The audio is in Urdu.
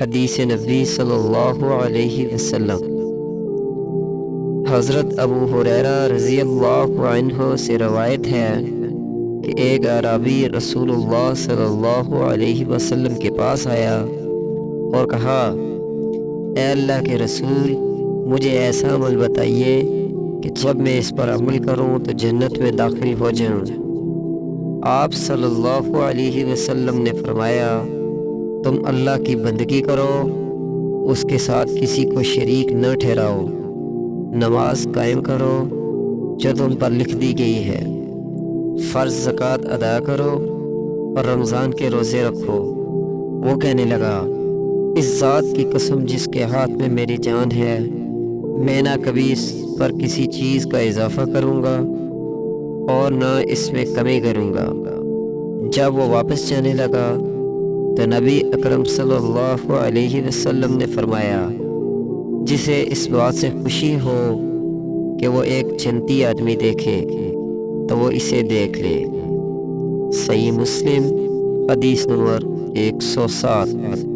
حدیث نبی صلی اللہ علیہ وسلم۔ حضرت ابو ہریرہ رضی اللہ عنہ سے روایت ہے کہ ایک اعرابی رسول اللہ صلی اللہ علیہ وسلم کے پاس آیا اور کہا، اے اللہ کے رسول، مجھے ایسا عمل بتائیے کہ جب میں اس پر عمل کروں تو جنت میں داخل ہو جاؤں۔ آپ صلی اللہ علیہ وسلم نے فرمایا، تم اللہ کی بندگی کرو، اس کے ساتھ کسی کو شریک نہ ٹھہراؤ، نماز قائم کرو جو تم پر لکھ دی گئی ہے، فرض زکوٰۃ ادا کرو اور رمضان کے روزے رکھو۔ وہ کہنے لگا، اس ذات کی قسم جس کے ہاتھ میں میری جان ہے، میں نہ کبھی اس پر کسی چیز کا اضافہ کروں گا اور نہ اس میں کمی کروں گا۔ جب وہ واپس جانے لگا تو نبی اکرم صلی اللہ علیہ وسلم نے فرمایا، جسے اس بات سے خوشی ہو کہ وہ ایک جنتی آدمی دیکھے تو وہ اسے دیکھ لے۔ صحیح مسلم حدیث نمبر 107۔